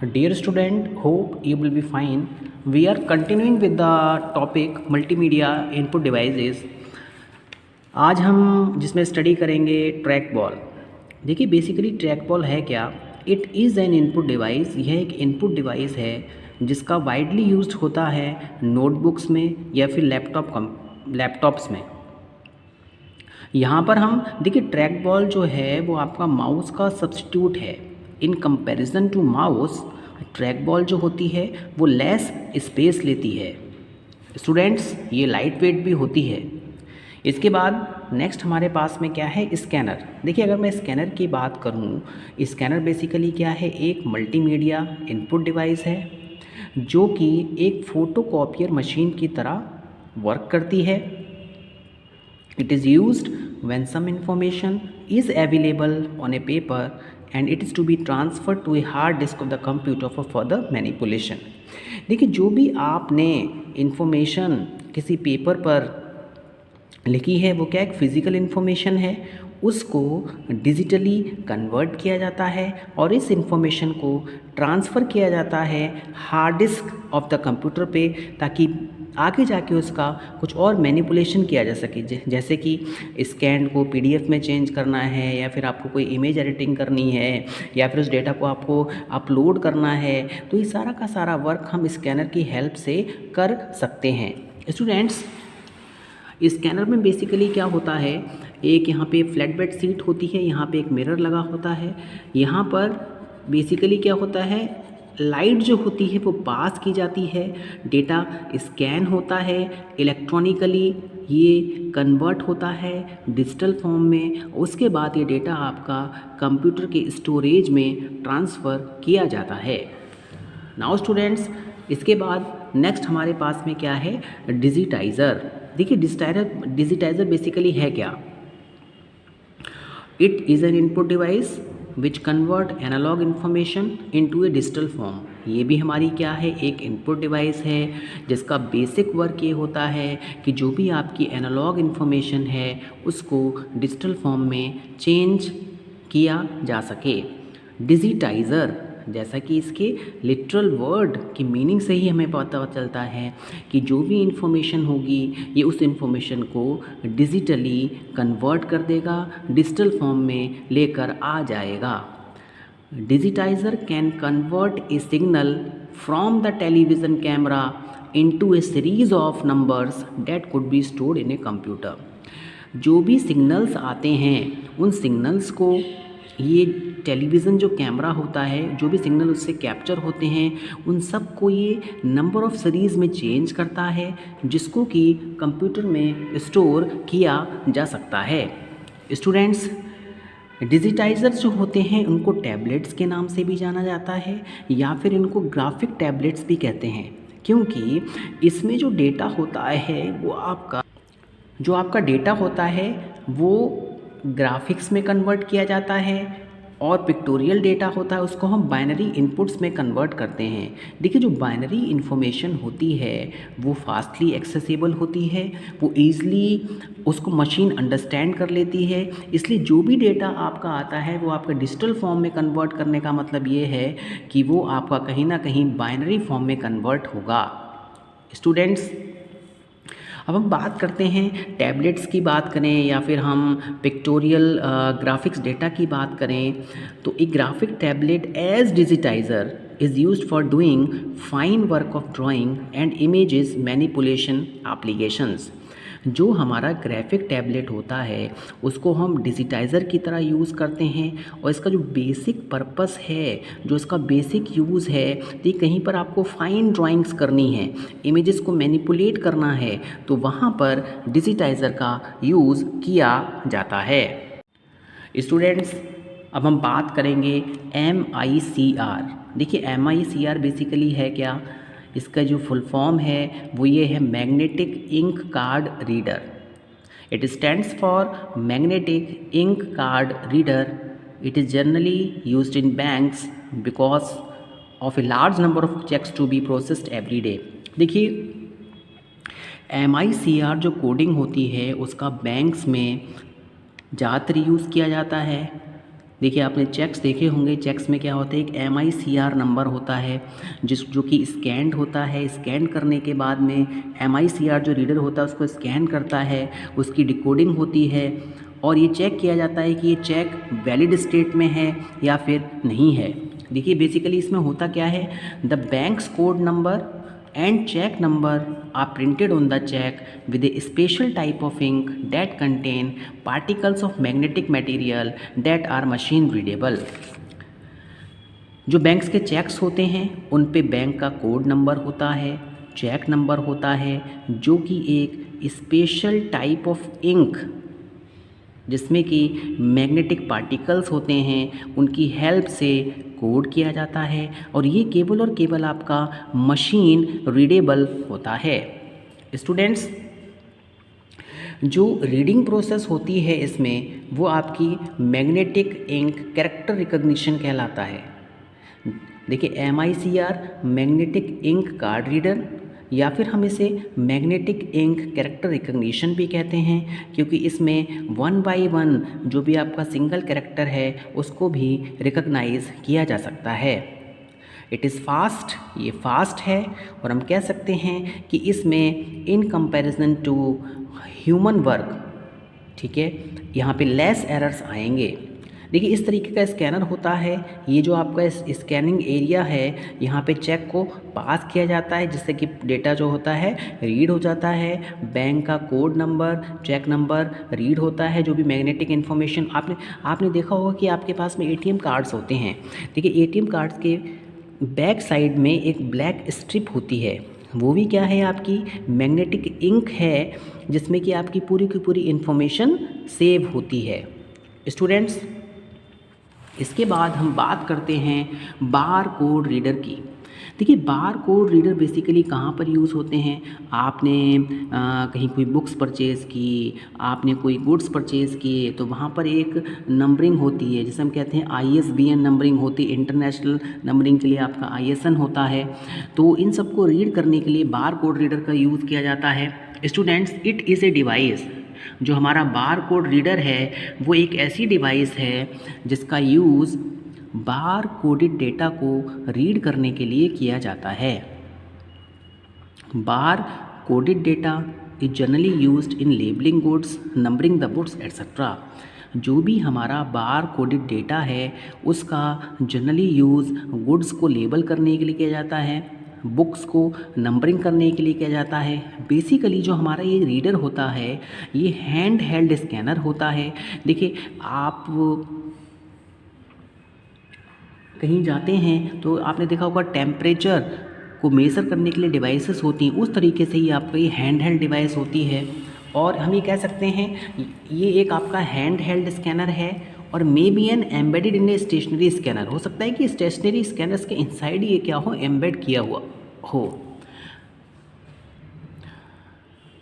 Dear student, hope you will be fine. We are continuing with the topic multimedia input devices. आज हम जिसमें study करेंगे track ball. देखिए basically track ball है क्या? It is an input device. यह एक इनपुट डिवाइस है जिसका वाइडली यूज्ड होता है नोटबुक्स में या फिर लैपटॉप्स में। यहाँ पर हम देखिए ट्रैक बॉल जो है वो आपका माउस का सब्स्टिट्यूट है। In comparison to mouse track ball जो होती है वो लेस स्पेस लेती है। स्टूडेंट्स ये लाइट वेट भी होती है। इसके बाद नेक्स्ट हमारे पास में क्या है? स्कैनर। देखिए अगर मैं स्कैनर की बात करूं, स्कैनर बेसिकली क्या है? एक मल्टीमीडिया इनपुट डिवाइस है जो कि एक फ़ोटोकॉपियर मशीन की तरह वर्क करती है। It is used when some information is available on a paper and it is to be transferred to a hard disk of the computer for further manipulation। देखिए जो भी आपने इंफॉर्मेशन किसी paper पर लिखी है वो क्या एक फिज़िकल इन्फॉर्मेशन है, उसको डिजिटली कन्वर्ट किया जाता है और इस इंफॉर्मेशन को ट्रांसफ़र किया जाता है hard disk of the computer पे, ताकि आगे जाके उसका कुछ और मैनिपुलेशन किया जा सके। जैसे कि स्कैन को पीडीएफ में चेंज करना है, या फिर आपको कोई इमेज एडिटिंग करनी है, या फिर उस डेटा को आपको अपलोड करना है, तो ये सारा का सारा वर्क हम स्कैनर की हेल्प से कर सकते हैं। स्टूडेंट्स स्कैनर में बेसिकली क्या होता है, एक यहाँ पे फ्लैट बेड सीट होती है, यहाँ पे एक मिरर लगा होता है। यहाँ पर बेसिकली क्या होता है, लाइट जो होती है वो पास की जाती है, डेटा स्कैन होता है, इलेक्ट्रॉनिकली ये कन्वर्ट होता है डिजिटल फॉर्म में। उसके बाद ये डेटा आपका कंप्यूटर के स्टोरेज में ट्रांसफ़र किया जाता है। नाउ स्टूडेंट्स इसके बाद नेक्स्ट हमारे पास में क्या है? डिजिटाइज़र। देखिए डिजिटाइज़र बेसिकली है क्या? It is an input device which convert analogue information into a digital form. ये भी हमारी क्या है? एक इनपुट डिवाइस है जिसका बेसिक वर्क ये होता है कि जो भी आपकी एनालॉग इन्फॉर्मेशन है उसको डिजिटल फॉर्म में चेंज किया जा सके। डिजिटाइज़र जैसा कि इसके लिटरल वर्ड की मीनिंग से ही हमें पता चलता है कि जो भी इंफॉर्मेशन होगी ये उस इंफॉर्मेशन को डिजिटली कन्वर्ट कर देगा, डिजिटल फॉर्म में लेकर आ जाएगा। Digitiser can convert A signal from the television camera into A series of numbers that could be stored in a computer. जो भी सिग्नल्स आते हैं उन सिग्नल्स को ये टेलीविज़न जो कैमरा होता है, जो भी सिग्नल उससे कैप्चर होते हैं उन सब को ये नंबर ऑफ़ सीरीज़ में चेंज करता है, जिसको कि कंप्यूटर में स्टोर किया जा सकता है। स्टूडेंट्स डिजिटाइज़र जो होते हैं उनको टैबलेट्स के नाम से भी जाना जाता है, या फिर इनको ग्राफिक टैबलेट्स भी कहते हैं, क्योंकि इसमें जो डेटा होता है वो आपका डेटा होता है वो ग्राफिक्स में कन्वर्ट किया जाता है, और पिक्टोरियल डेटा होता है उसको हम बाइनरी इनपुट्स में कन्वर्ट करते हैं। देखिए जो बाइनरी इन्फॉर्मेशन होती है वो फास्टली एक्सेसिबल होती है, वो ईज़िली उसको मशीन अंडरस्टैंड कर लेती है। इसलिए जो भी डेटा आपका आता है वो आपका डिजिटल फॉर्म में कन्वर्ट करने का मतलब ये है कि वो आपका कहीं ना कहीं बाइनरी फॉर्म में कन्वर्ट होगा। स्टूडेंट्स अब हम बात करते हैं टैबलेट्स की बात करें या फिर हम पिक्टोरियल ग्राफिक्स डेटा की बात करें, तो एक graphic tablet as digitiser is used for doing fine work of drawing and images manipulation applications। जो हमारा ग्राफिक टैबलेट होता है उसको हम डिजिटाइज़र की तरह यूज़ करते हैं, और इसका जो बेसिक पर्पस है, जो इसका बेसिक यूज़ है, तो ये कहीं पर आपको फाइन ड्राइंग्स करनी है, इमेजेस को मैनिपुलेट करना है, तो वहाँ पर डिजिटाइज़र का यूज़ किया जाता है। स्टूडेंट्स अब हम बात करेंगे MICR। देखिए MICR बेसिकली है क्या? इसका जो फुल फॉर्म है वो ये है magnetic ink card reader. It stands for magnetic ink card reader. It is generally used in banks because of a large number of cheques to be processed every day. देखिए MICR जो coding होती है उसका banks में ज़्यादातर use किया जाता है। देखिए आपने चेक्स देखे होंगे, चेक्स में क्या होता है, एक MICR नंबर होता है जो कि स्कैंड होता है। स्कैन करने के बाद में MICR जो रीडर होता है उसको स्कैन करता है, उसकी डिकोडिंग होती है और ये चेक किया जाता है कि ये चेक वैलिड स्टेट में है या फिर नहीं है। देखिए बेसिकली इसमें होता क्या है, the banks code number and check number are printed on the check with a special type of ink that contain particles of magnetic material that are machine readable। जो बैंक्स के चेक्स होते हैं उन पे बैंक का code number होता है, check number होता है, जो कि एक स्पेशल टाइप ऑफ इंक जिसमें कि मैग्नेटिक पार्टिकल्स होते हैं उनकी हेल्प से कोड किया जाता है और ये केवल और केवल आपका मशीन रीडेबल होता है। स्टूडेंट्स, जो रीडिंग प्रोसेस होती है इसमें वो आपकी मैग्नेटिक इंक कैरेक्टर रिकॉग्निशन कहलाता है। देखिए MICR magnetic ink card reader या फिर हम इसे मैग्नेटिक इंक कैरेक्टर रिकॉग्निशन भी कहते हैं, क्योंकि इसमें 1 by 1 जो भी आपका सिंगल कैरेक्टर है उसको भी रिकॉग्नाइज किया जा सकता है। इट इज़ फास्ट, ये फास्ट है और हम कह सकते हैं कि इसमें in comparison to human work, ठीक है, यहाँ पे लेस एरर्स आएंगे। देखिए इस तरीके का स्कैनर होता है, ये जो आपका स्कैनिंग एरिया है यहाँ पे चेक को पास किया जाता है जिससे कि डेटा जो होता है रीड हो जाता है। बैंक का code number, cheque number read होता है। जो भी मैग्नेटिक इन्फॉर्मेशन आपने देखा होगा कि आपके पास में ATM कार्ड्स होते हैं। देखिए ATM कार्ड्स के बैक साइड में एक ब्लैक स्ट्रिप होती है, वो भी क्या है, आपकी मैग्नेटिक इंक है जिसमें कि आपकी पूरी की पूरी इन्फॉर्मेशन सेव होती है। स्टूडेंट्स, इसके बाद हम बात करते हैं बार कोड रीडर की। देखिए बार कोड रीडर बेसिकली कहाँ पर यूज़ होते हैं, आपने कहीं कोई बुक्स परचेज़ की, आपने कोई गुड्स परचेज़ किए तो वहाँ पर एक नंबरिंग होती है जिसे हम कहते हैं ISBN नंबरिंग होती है। इंटरनेशनल नंबरिंग के लिए आपका ISN होता है। तो इन सबको रीड करने के लिए बार कोड रीडर का यूज़ किया जाता है। Students, it is a device, जो हमारा बार कोड रीडर है वो एक ऐसी डिवाइस है जिसका यूज़ बार कोडेड डेटा को रीड करने के लिए किया जाता है। Bar coded data is generally used in labelling goods, numbering the goods etcetera. जो भी हमारा बार कोडेड डेटा है उसका जनरली यूज़ गुड्स को लेबल करने के लिए किया जाता है, बुक्स को नंबरिंग करने के लिए किया जाता है। बेसिकली जो हमारा ये रीडर होता है ये हैंड हेल्ड स्कैनर होता है। देखिए आप कहीं जाते हैं तो आपने देखा होगा टेम्परेचर को मेज़र करने के लिए डिवाइसेस होती हैं, उस तरीके से ही आपका ये हैंड हेल्ड डिवाइस होती है। और हम ये कह सकते हैं ये एक आपका हैंड हेल्ड स्कैनर है और may be an embedded in a stationary scanner. हो सकता है कि स्टेशनरी स्कैनर्स के इनसाइड ये क्या हो, एम्बेड किया हुआ हो।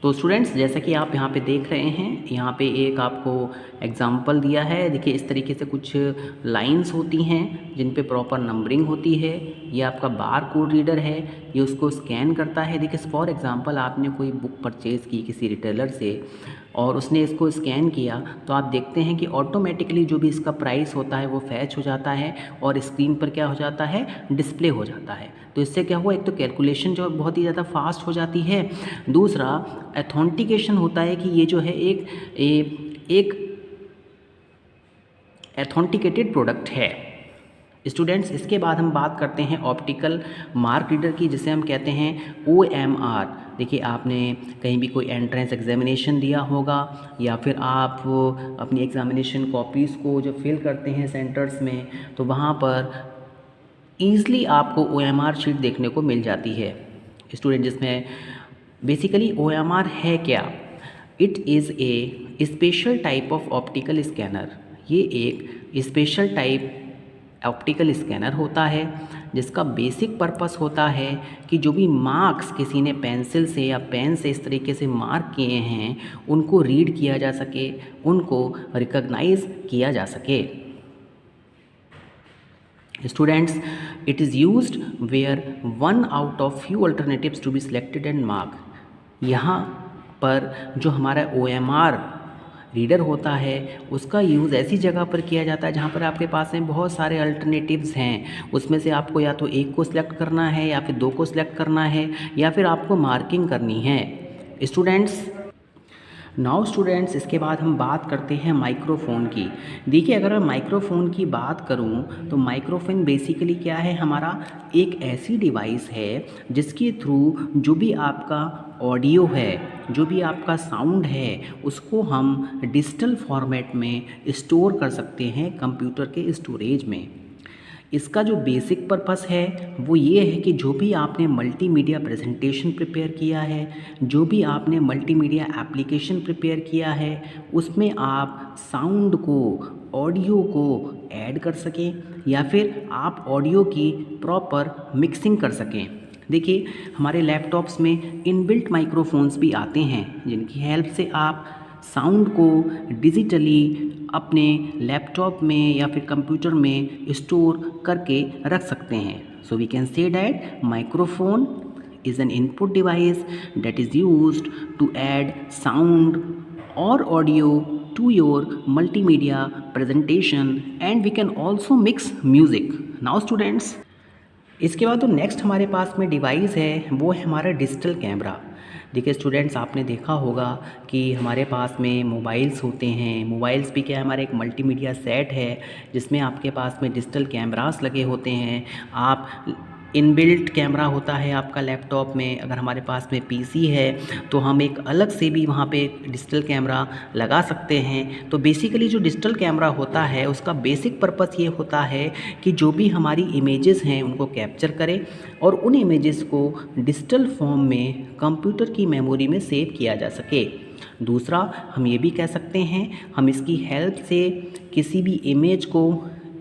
तो स्टूडेंट्स, जैसा कि आप यहाँ पे देख रहे हैं, यहाँ पे एक आपको एग्जाम्पल दिया है। देखिए इस तरीके से कुछ लाइंस होती हैं जिन पे प्रॉपर नंबरिंग होती है। ये आपका बार कोड रीडर है, ये उसको स्कैन करता है। देखिए फॉर एग्जांपल आपने कोई बुक परचेज़ की किसी रिटेलर से और उसने इसको स्कैन किया तो आप देखते हैं कि ऑटोमेटिकली जो भी इसका प्राइस होता है वो फैच हो जाता है और स्क्रीन पर क्या हो जाता है, डिस्प्ले हो जाता है। तो इससे क्या हुआ, एक तो कैलकुलेशन जो बहुत ही ज़्यादा फास्ट हो जाती है, दूसरा ऑथेंटिकेशन होता है कि ये जो है एक ऑथेंटिकेटेड प्रोडक्ट है। स्टूडेंट्स, इसके बाद हम बात करते हैं ऑप्टिकल मार्क रीडर की, जिसे हम कहते हैं OMR। देखिए आपने कहीं भी कोई एंट्रेंस एग्जामिनेशन दिया होगा या फिर आप अपनी एग्जामिनेशन कॉपीज़ को जब फिल करते हैं सेंटर्स में तो वहाँ पर ईज़िली आपको OMR शीट देखने को मिल जाती है। स्टूडेंट, जिसमें बेसिकली OMR है क्या, it is a special type of optical scanner. ये एक स्पेशल टाइप ऑप्टिकल स्कैनर होता है जिसका बेसिक पर्पस होता है कि जो भी मार्क्स किसी ने पेंसिल से या पेन से इस तरीके से मार्क किए हैं उनको रीड किया जा सके, उनको रिकॉग्नाइज किया जा सके। Students, it is used where one out of few alternatives to be selected and mark. यहाँ पर जो हमारा OMR रीडर होता है उसका यूज़ ऐसी जगह पर किया जाता है जहाँ पर आपके पास में बहुत सारे अल्टरनेटिव्स हैं, उसमें से आपको या तो एक को सिलेक्ट करना है या फिर दो को सिलेक्ट करना है या फिर आपको मार्किंग करनी है। स्टूडेंट्स, नाउ स्टूडेंट्स, इसके बाद हम बात करते हैं माइक्रोफ़ोन की। देखिए, अगर मैं माइक्रोफ़ोन की बात करूं तो माइक्रोफ़ोन बेसिकली क्या है, हमारा एक ऐसी डिवाइस है जिसके थ्रू जो भी आपका ऑडियो है, जो भी आपका साउंड है, उसको हम डिजिटल फॉर्मेट में स्टोर कर सकते हैं कंप्यूटर के स्टोरेज में। इसका जो बेसिक पर्पस है वो ये है कि जो भी आपने मल्टीमीडिया प्रेजेंटेशन प्रिपेयर किया है, जो भी आपने मल्टीमीडिया एप्लीकेशन प्रिपेयर किया है, उसमें आप साउंड को, ऑडियो को ऐड कर सकें या फिर आप ऑडियो की प्रॉपर मिक्सिंग कर सकें। देखिए, हमारे लैपटॉप्स में इनबिल्ट माइक्रोफोन्स भी आते हैं जिनकी हेल्प से आप साउंड को डिजिटली अपने लैपटॉप में या फिर कंप्यूटर में स्टोर करके रख सकते हैं। So we can say that microphone is an input device that is used to add sound or audio to your multimedia presentation, and we can also mix music. Now students, इसके बाद तो next हमारे पास में device है वो है हमारा digital camera. देखिए स्टूडेंट्स, आपने देखा होगा कि हमारे पास में मोबाइल्स होते हैं। मोबाइल्स भी क्या है, हमारा एक मल्टीमीडिया सेट है जिसमें आपके पास में डिजिटल कैमरास लगे होते हैं। आप इनबिल्ट कैमरा होता है आपका लैपटॉप में। अगर हमारे पास में पीसी है तो हम एक अलग से भी वहाँ पे डिजिटल कैमरा लगा सकते हैं। तो बेसिकली जो डिजिटल कैमरा होता है उसका बेसिक पर्पस ये होता है कि जो भी हमारी इमेजेस हैं उनको कैप्चर करे और उन इमेजेस को डिजिटल फॉर्म में कंप्यूटर की मेमोरी में सेव किया जा सके। दूसरा, हम ये भी कह सकते हैं हम इसकी हेल्प से किसी भी इमेज को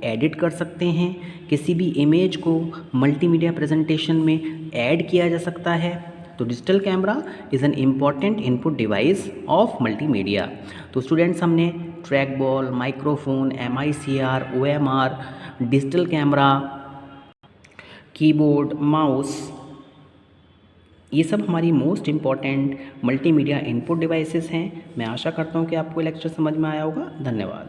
एडिट कर सकते हैं, किसी भी इमेज को मल्टीमीडिया प्रेजेंटेशन में ऐड किया जा सकता है। तो digital camera is an important input device of multimedia. तो स्टूडेंट्स, हमने track ball, microphone, MICR, OMR, digital camera, keyboard, mouse, ये सब हमारी most important multimedia input devices हैं। मैं आशा करता हूँ कि आपको लेक्चर समझ में आया होगा। धन्यवाद।